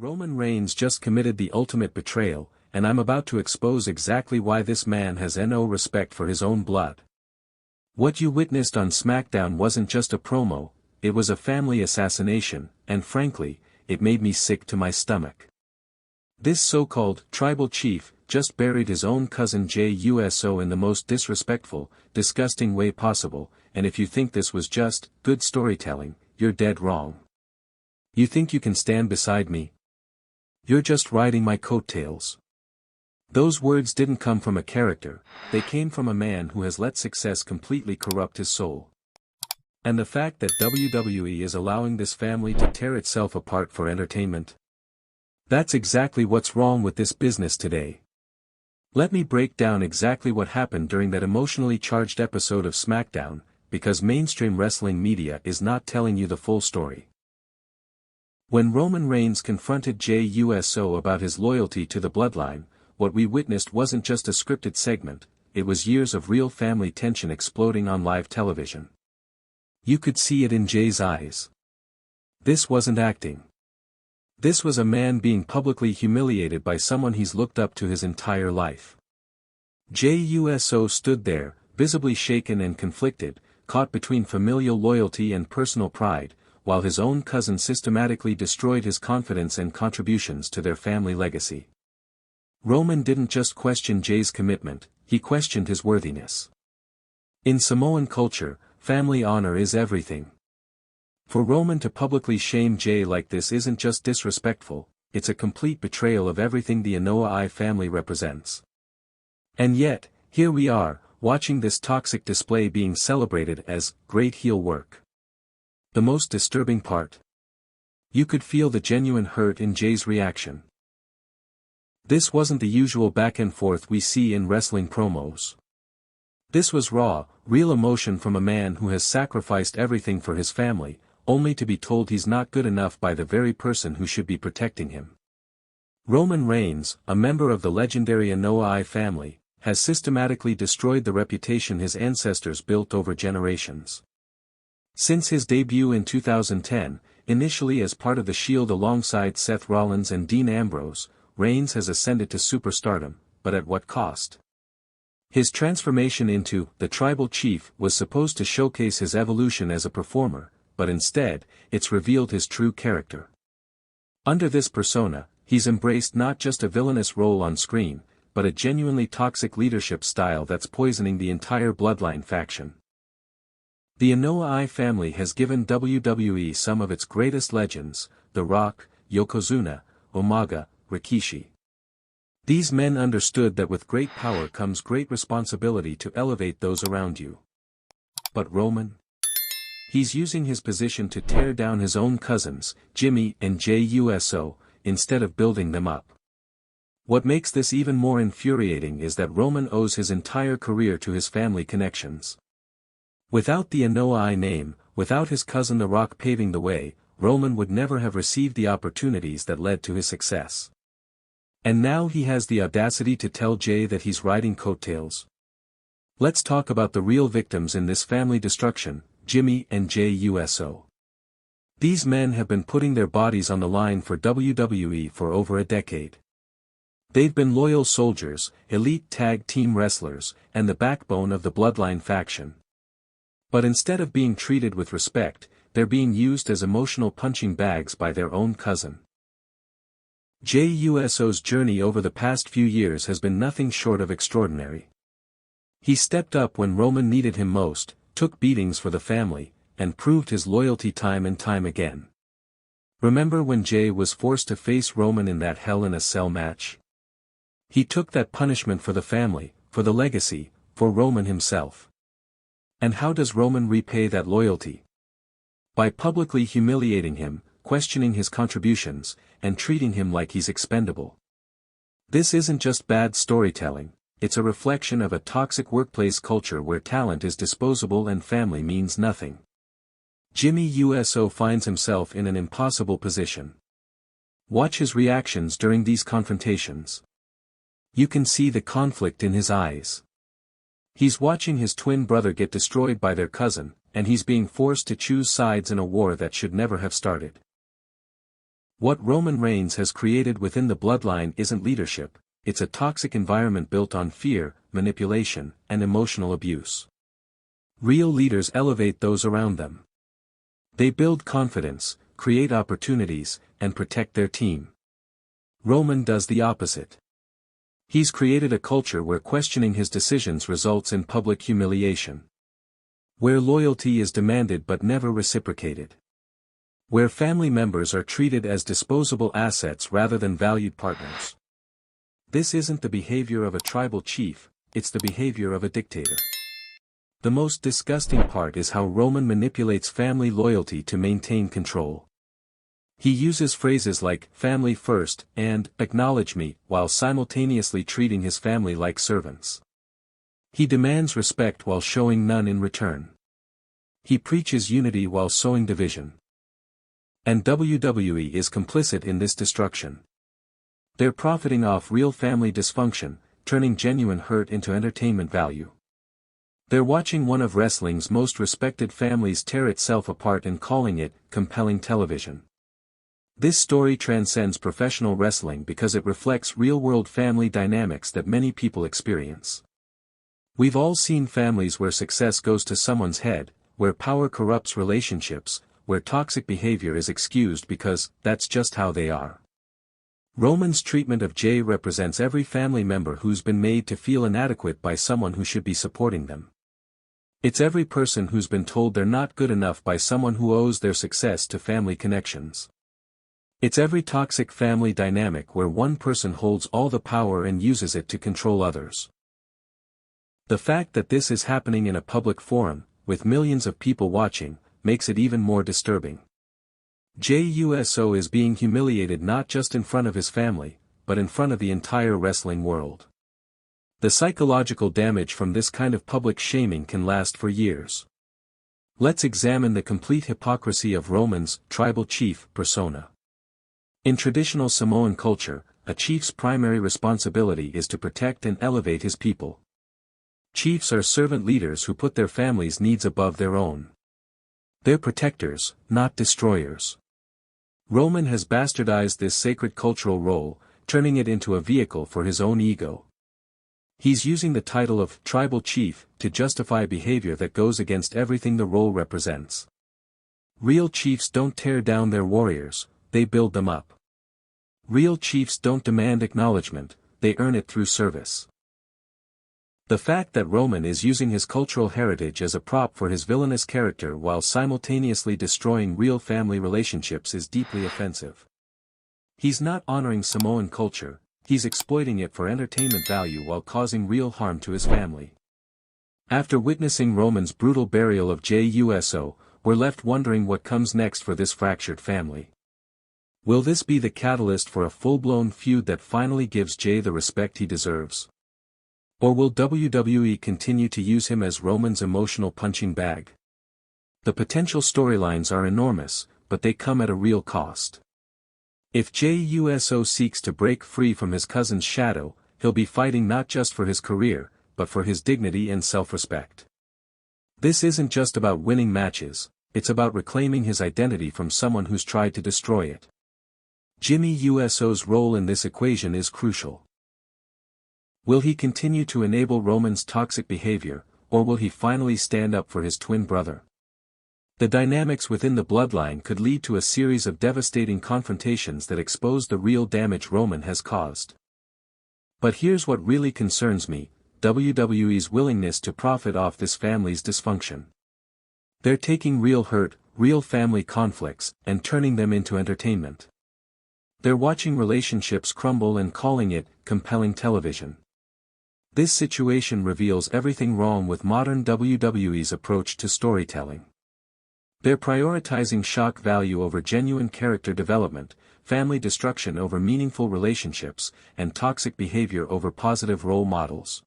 Roman Reigns just committed the ultimate betrayal, and I'm about to expose exactly why this man has no respect for his own blood. What you witnessed on SmackDown wasn't just a promo, it was a family assassination, and frankly, it made me sick to my stomach. This so-called tribal chief just buried his own cousin Jey Uso in the most disrespectful, disgusting way possible, and if you think this was just good storytelling, you're dead wrong. You think you can stand beside me? You're just riding my coattails. Those words didn't come from a character, they came from a man who has let success completely corrupt his soul. And the fact that WWE is allowing this family to tear itself apart for entertainment? That's exactly what's wrong with this business today. Let me break down exactly what happened during that emotionally charged episode of SmackDown, because mainstream wrestling media is not telling you the full story. When Roman Reigns confronted Jey Uso about his loyalty to the Bloodline, what we witnessed wasn't just a scripted segment, it was years of real family tension exploding on live television. You could see it in Jey's eyes. This wasn't acting. This was a man being publicly humiliated by someone he's looked up to his entire life. Jey Uso stood there, visibly shaken and conflicted, caught between familial loyalty and personal pride, while his own cousin systematically destroyed his confidence and contributions to their family legacy. Roman didn't just question Jey's commitment, he questioned his worthiness. In Samoan culture, family honor is everything. For Roman to publicly shame Jey like this isn't just disrespectful, it's a complete betrayal of everything the Anoa'i family represents. And yet, here we are, watching this toxic display being celebrated as great heel work. The most disturbing part? You could feel the genuine hurt in Jey's reaction. This wasn't the usual back and forth we see in wrestling promos. This was raw, real emotion from a man who has sacrificed everything for his family, only to be told he's not good enough by the very person who should be protecting him. Roman Reigns, a member of the legendary Anoa'i family, has systematically destroyed the reputation his ancestors built over generations. Since his debut in 2010, initially as part of the Shield alongside Seth Rollins and Dean Ambrose, Reigns has ascended to superstardom, but at what cost? His transformation into the tribal chief was supposed to showcase his evolution as a performer, but instead, it's revealed his true character. Under this persona, he's embraced not just a villainous role on screen, but a genuinely toxic leadership style that's poisoning the entire Bloodline faction. The Anoa'i family has given WWE some of its greatest legends, The Rock, Yokozuna, Umaga, Rikishi. These men understood that with great power comes great responsibility to elevate those around you. But Roman? He's using his position to tear down his own cousins, Jimmy and Jey Uso, instead of building them up. What makes this even more infuriating is that Roman owes his entire career to his family connections. Without the Anoa'i name, without his cousin The Rock paving the way, Roman would never have received the opportunities that led to his success. And now he has the audacity to tell Jey that he's riding coattails. Let's talk about the real victims in this family destruction, Jimmy and Jey Uso. These men have been putting their bodies on the line for WWE for over a decade. They've been loyal soldiers, elite tag team wrestlers, and the backbone of the Bloodline faction. But instead of being treated with respect, they're being used as emotional punching bags by their own cousin. Jey Uso's journey over the past few years has been nothing short of extraordinary. He stepped up when Roman needed him most, took beatings for the family, and proved his loyalty time and time again. Remember when Jey was forced to face Roman in that Hell in a Cell match? He took that punishment for the family, for the legacy, for Roman himself. And how does Roman repay that loyalty? By publicly humiliating him, questioning his contributions, and treating him like he's expendable. This isn't just bad storytelling, it's a reflection of a toxic workplace culture where talent is disposable and family means nothing. Jimmy Uso finds himself in an impossible position. Watch his reactions during these confrontations. You can see the conflict in his eyes. He's watching his twin brother get destroyed by their cousin, and he's being forced to choose sides in a war that should never have started. What Roman Reigns has created within the bloodline isn't leadership, it's a toxic environment built on fear, manipulation, and emotional abuse. Real leaders elevate those around them. They build confidence, create opportunities, and protect their team. Roman does the opposite. He's created a culture where questioning his decisions results in public humiliation. Where loyalty is demanded but never reciprocated. Where family members are treated as disposable assets rather than valued partners. This isn't the behavior of a tribal chief, it's the behavior of a dictator. The most disgusting part is how Roman manipulates family loyalty to maintain control. He uses phrases like, family first, and, acknowledge me, while simultaneously treating his family like servants. He demands respect while showing none in return. He preaches unity while sowing division. And WWE is complicit in this destruction. They're profiting off real family dysfunction, turning genuine hurt into entertainment value. They're watching one of wrestling's most respected families tear itself apart and calling it compelling television. This story transcends professional wrestling because it reflects real-world family dynamics that many people experience. We've all seen families where success goes to someone's head, where power corrupts relationships, where toxic behavior is excused because that's just how they are. Roman's treatment of Jey represents every family member who's been made to feel inadequate by someone who should be supporting them. It's every person who's been told they're not good enough by someone who owes their success to family connections. It's every toxic family dynamic where one person holds all the power and uses it to control others. The fact that this is happening in a public forum, with millions of people watching, makes it even more disturbing. Jey Uso is being humiliated not just in front of his family, but in front of the entire wrestling world. The psychological damage from this kind of public shaming can last for years. Let's examine the complete hypocrisy of Roman's tribal chief persona. In traditional Samoan culture, a chief's primary responsibility is to protect and elevate his people. Chiefs are servant leaders who put their family's needs above their own. They're protectors, not destroyers. Roman has bastardized this sacred cultural role, turning it into a vehicle for his own ego. He's using the title of tribal chief to justify behavior that goes against everything the role represents. Real chiefs don't tear down their warriors, they build them up. Real chiefs don't demand acknowledgement, they earn it through service. The fact that Roman is using his cultural heritage as a prop for his villainous character while simultaneously destroying real family relationships is deeply offensive. He's not honoring Samoan culture, he's exploiting it for entertainment value while causing real harm to his family. After witnessing Roman's brutal burial of Jey Uso, we're left wondering what comes next for this fractured family. Will this be the catalyst for a full-blown feud that finally gives Jey the respect he deserves? Or will WWE continue to use him as Roman's emotional punching bag? The potential storylines are enormous, but they come at a real cost. If Jey Uso seeks to break free from his cousin's shadow, he'll be fighting not just for his career, but for his dignity and self-respect. This isn't just about winning matches, it's about reclaiming his identity from someone who's tried to destroy it. Jimmy Uso's role in this equation is crucial. Will he continue to enable Roman's toxic behavior, or will he finally stand up for his twin brother? The dynamics within the bloodline could lead to a series of devastating confrontations that expose the real damage Roman has caused. But here's what really concerns me, WWE's willingness to profit off this family's dysfunction. They're taking real hurt, real family conflicts, and turning them into entertainment. They're watching relationships crumble and calling it compelling television. This situation reveals everything wrong with modern WWE's approach to storytelling. They're prioritizing shock value over genuine character development, family destruction over meaningful relationships, and toxic behavior over positive role models.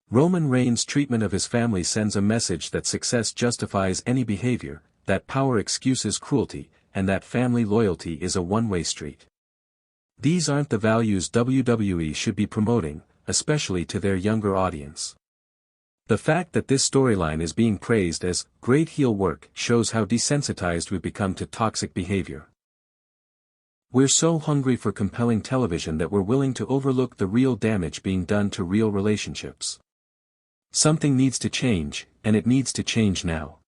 Roman Reigns' treatment of his family sends a message that success justifies any behavior, that power excuses cruelty, and that family loyalty is a one-way street. These aren't the values WWE should be promoting, especially to their younger audience. The fact that this storyline is being praised as great heel work shows how desensitized we've become to toxic behavior. We're so hungry for compelling television that we're willing to overlook the real damage being done to real relationships. Something needs to change, and it needs to change now.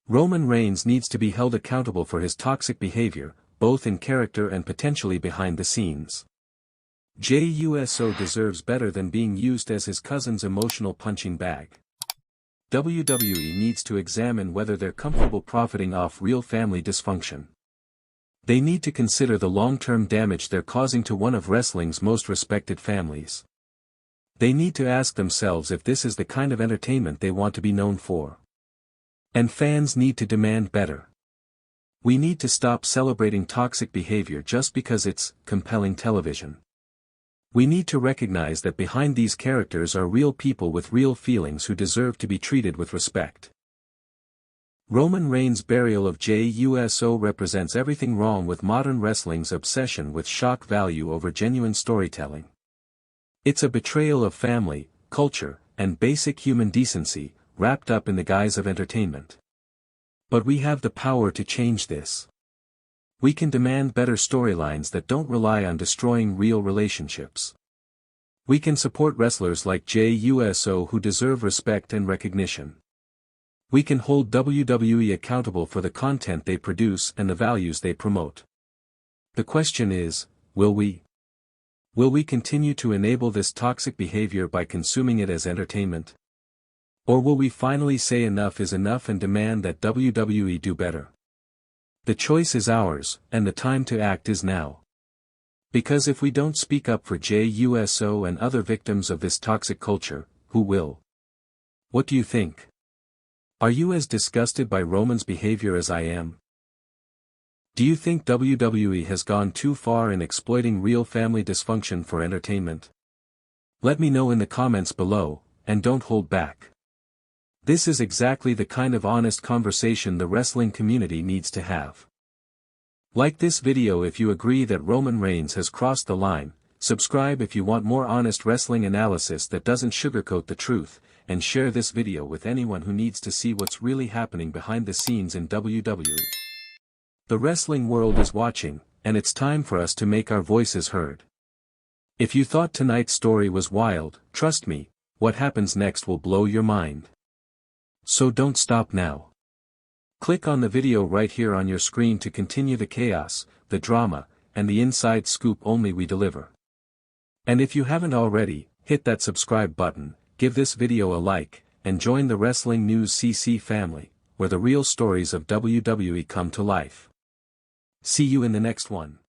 Roman Reigns needs to be held accountable for his toxic behavior, both in character and potentially behind the scenes. Jey Uso deserves better than being used as his cousin's emotional punching bag. WWE needs to examine whether they're comfortable profiting off real family dysfunction. They need to consider the long-term damage they're causing to one of wrestling's most respected families. They need to ask themselves if this is the kind of entertainment they want to be known for. And fans need to demand better. We need to stop celebrating toxic behavior just because it's compelling television. We need to recognize that behind these characters are real people with real feelings who deserve to be treated with respect. Roman Reigns' burial of Jey Uso represents everything wrong with modern wrestling's obsession with shock value over genuine storytelling. It's a betrayal of family, culture, and basic human decency, wrapped up in the guise of entertainment. But we have the power to change this. We can demand better storylines that don't rely on destroying real relationships. We can support wrestlers like Jey Uso who deserve respect and recognition. We can hold WWE accountable for the content they produce and the values they promote. The question is, will we? Will we continue to enable this toxic behavior by consuming it as entertainment? Or will we finally say enough is enough and demand that WWE do better? The choice is ours, and the time to act is now. Because if we don't speak up for Jey Uso and other victims of this toxic culture, who will? What do you think? Are you as disgusted by Roman's behavior as I am? Do you think WWE has gone too far in exploiting real family dysfunction for entertainment? Let me know in the comments below, and don't hold back. This is exactly the kind of honest conversation the wrestling community needs to have. Like this video if you agree that Roman Reigns has crossed the line, subscribe if you want more honest wrestling analysis that doesn't sugarcoat the truth, and share this video with anyone who needs to see what's really happening behind the scenes in WWE. The wrestling world is watching, and it's time for us to make our voices heard. If you thought tonight's story was wild, trust me, what happens next will blow your mind. So don't stop now. Click on the video right here on your screen to continue the chaos, the drama, and the inside scoop only we deliver. And if you haven't already, hit that subscribe button, give this video a like, and join the Wrestling News CC family, where the real stories of WWE come to life. See you in the next one.